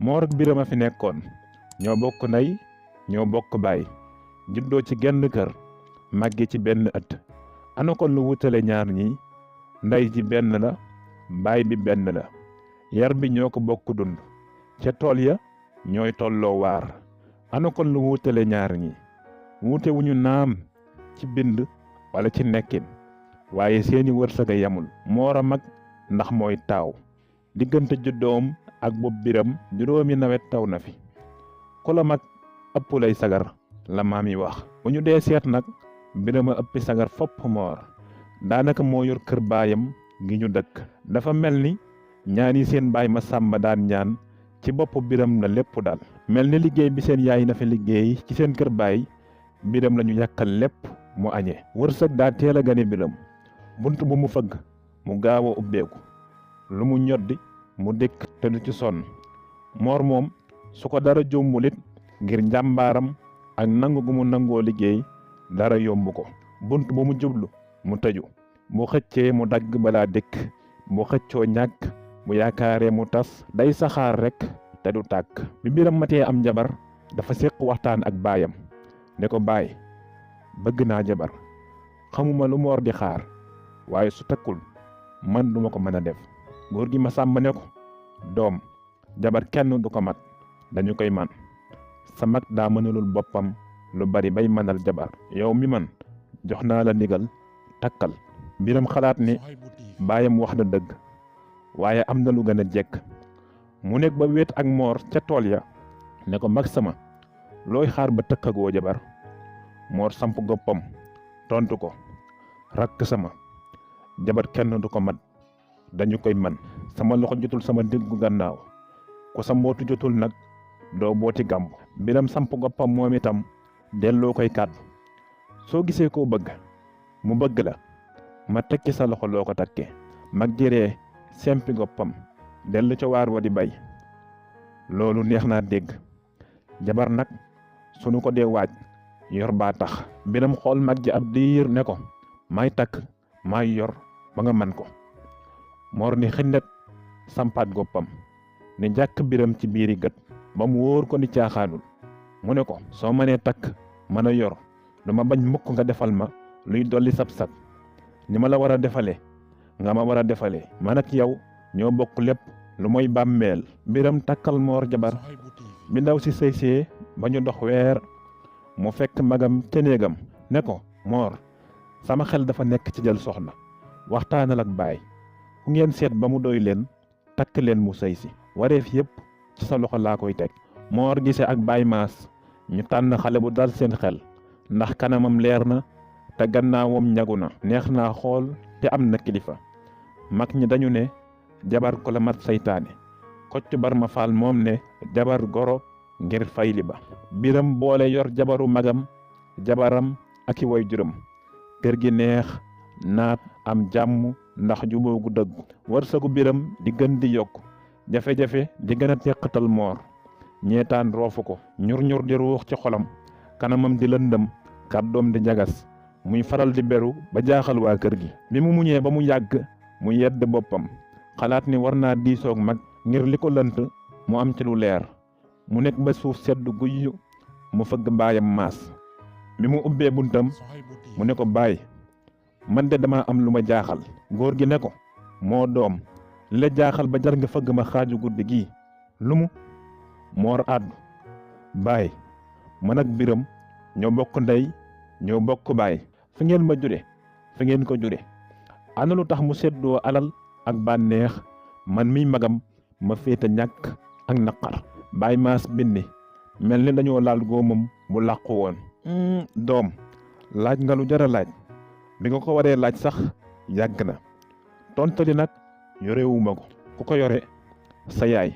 Moor ak Biram a fi nekkoon ñoo bokk ndey ñoo bokk baay juddoo ci genn kër màgge ci benn ëtt. ana kon lu wutale ñaar ñi ndey ji benn la baay bi benn la yar bi ñoo ko bokk dund ca tool ya ñooy tolloo waar. ana kon lu wutale ñaar ñi wuute wuñu naam ci bind wala ci nekkin waaye seeni wërsëg a yamul. Moor a mag ndax mooy taaw diggante juddoom ak bopp Biram juróomi nawet taw na fi ku la mag ëpp lay sagar la maam yi wax. bu ñu dee seet nag Biram a ëppi sagar fopp Moor daanaka moo yor kër baayam gi ñu dëkk. dafa mel ni ñaan yi seen baay ma sàmba daan ñaan ci bopp Biram la lépp dal. mel ni liggéey bi seen yaay na fi liggéey ci seen kër baay Biram la ñu yàkkal lépp mu añee. wërsëg daa teel a gane Biram bunt bu mu fëgg mu gaaw a ubbeeku lu mu ñoddi mu dikk te du ci sonn. Moor moom su ko dara jombulit ngir njàmbaaram ak nangu gu mu nangoo liggéey dara yomb ko. bunt bu mu jublu mu tëju bu xëccee mu dagg balaa dikk bu xëccoo ñàkk bu yaakaaree mu tas day saxaar rekk te du tàkk. bi Biram matee am jabar dafa séq waxtaan ak baayam ne ko baay bëgg naa jabar xamuma lu Moor di xaar waaye su takkul man duma ko mën a def. góor gi ma sàmba ne ko doom jabar kenn du ko mat dañu koy man sa mag daa mënalul boppam lu bari bay mënal jabar yow mi man jox naa la ndigal takkal. Biram xalaat ni baayam wax na dëgg waaye am na lu gën a jekk. mu nekk ba wéet ak Moor ca tool ya ne ko mag sama looy xaar ba tëkkagoo jabar. Moor samp goppam tontu ko rakk sama jabar kenn du ko mat dañu koy man sama loxo jotul sama diggu gannaaw ku sa mbootu jotul nag doo booti gàmb. Biram samp goppam moom itam delloo koy kàddu soo gisee koo bëgg mu bëgg la ma tekki sa loxo loo ko takkee. mag jëree sempi goppam dellu ca waar wa di bay loolu neex naa dégg. jabar nag sunu ko dee waaj yor baa tax. Biram xool mag ji ab diir ne ko may takk may yor ba nga man ko. Moor ni xindet sampaat goppam ne jàkk Biram ci biiri gët ba mu wóor ko ni caaxaanul. mu ne ko soo mënee takk mën a yor dama bañ mukk nga defal ma luy dolli sab-sab ni ma la war a defale nga ma war a defale man ak yow ñoo bokk lépp lu mooy bàmmeel. Biram takkal Moor jabar bi ndaw si sëysee ba ñu dox weer mu fekk magam ca néegam ne ko Moor sama xel dafa nekk ci jël soxna waxtaanal ak baay ku ngeen seet ba mu doy leen takk leen mu sëy si wareef yépp ci sa loxo laa koy teg. Moor gisee ak baay maas ñu tànn xale bu dal seen xel ndax kanamam leer na te gannaawam ñagu na neex naa xool te am na kilifa. mag ñi dañu ne jabar ko la mat saytaane Kocc Barma Faal moom ne jabar goro ngir fayli ba. Biram boole yor jabaru magam jabaram ak i way juróom kër gi neex naat am jàmm ndax juboo gu dëgg. wërsëgu Biram di gën di yokk jafe-jafe di gën a teqatal Moor ñeetaan roofu ko ñur di ruux ci xolam kanamam di lëndëm kàddoom di jagas muy faral di beru ba jaaxal waa kër gi. bi mu muñee ba mu yàgg mu yedd boppam xalaat ni war naa diisoog mag ngir li ko lënt mu am ci lu leer. mu nekk ba suuf sedd guy mu fëgg baayam maas. bi mu ubbee buntam mu ne ko baay man de dama am lu ma jaaxal. góor gi ne ko moo doom li la jaaxal ba jar nga fëgg ma xaaju guddi gii lu mu. Moor àddu baay man ak Biram ñoo bokk ndey ñoo bokk baay fi ngeen ma jure fi ngeen ko jure ana lu tax mu seddoo alal ak bànneex man miy magam ma féete ñàkk ak naqar. baay maas bindi mel ni dañoo laal góomam bu làqu woon. doom laaj nga lu jara laaj bi nga ko waree laaj sax yàgg na tontali nag yorewuma ko ku ko yore sa yaay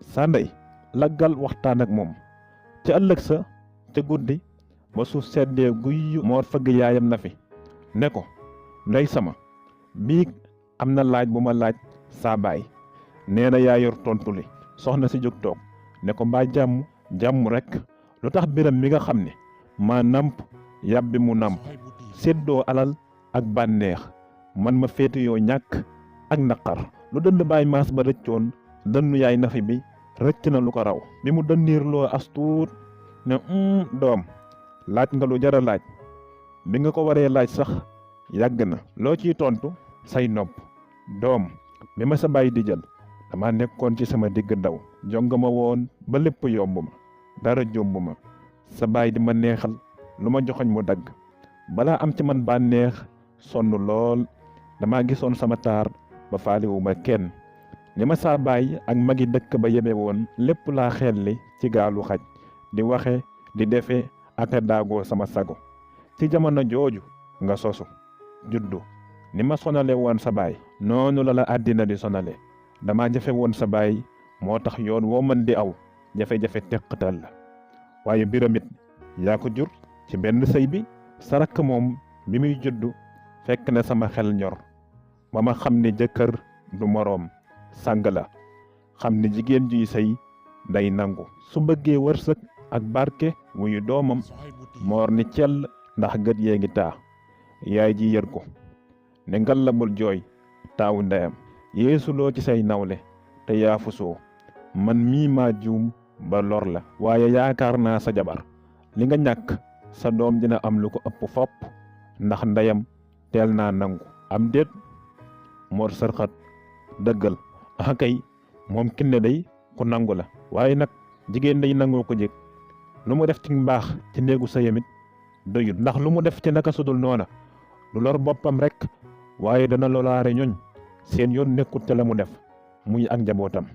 sa ndey laggal waxtaan ak moom. ca ëllëg sa ca guddi ba suuf seddee guy Moor fëgg yaayam na fi ne ko ndey sama biig am na laaj bu ma laaj saa baay nee na yaa yor tontu li. soxna si jóg toog ne ko mbaa jàmm rek lu tax Biram mi nga xam ne maa namp yàbbi mu namp séddoo alal ak bànneex man ma féete yoo ñàkk ak naqar lu dënd baay maas ba rëccoon dënnu yaay nafi bi rëcc na lu ko raw bi mu dëndiirloo as tuut ne doom laaj nga lu jara laaj bi nga ko waree laaj sax yàgg na loo ciy tontu say nopp doom bi ma sa baay di jël dama nekkoon ci sama digg ndaw jongama woon ba lépp yomb ma dara jomb ma sa baay di ma neexal lu ma joxoñ mu dagg balaa am ci man bànneex sonn lool dama gisoon sama taar ba faaliwuma kenn li ma saa baay ak magi dëkk ba yebe woon lépp laa xelli ci gaalu xaj di waxe di defe ak a daagoo sama sago ci jamono jooju nga sosu juddu ni ma sonale woon sa baay noonu la àddina di sonale dama jafe woon sa baay moo tax yoon woo mën di aw jafe-jafe teqatal la waaye biramit yaa ko jur ci benn sëy bi sa rakk moom bi muy juddu fekk na sama xel ñor ba ma xam ne jëkkër du moroom sàng la xam ne jigéen juy sëy day nangu su bëggee wërsëg ak barke wuyu doomam moor ni cell ndax gët yee ngi taa yaay ji yër ko ne ngal la bul jooy taawu ndeyam yeesuloo ci say nawle te yaafusoo man mii maa juum ba lor la waaye yaakaar naa sa jabar li nga ñàkk sa doom dina am lu ko ëpp fopp ndax ndeyam teel naa nangu am déet moor sërxat dëggal kay moom kinne day ku nangu la waaye nag jigéen day nangoo ko jég lu mu def ci mbaax ci néegu sëyamit doyut ndax lu mu def ci naka sudul noona du lor boppam rek waaye dana lolaare ñoñ seen yoon nekkut te la mu def muy ak njabootam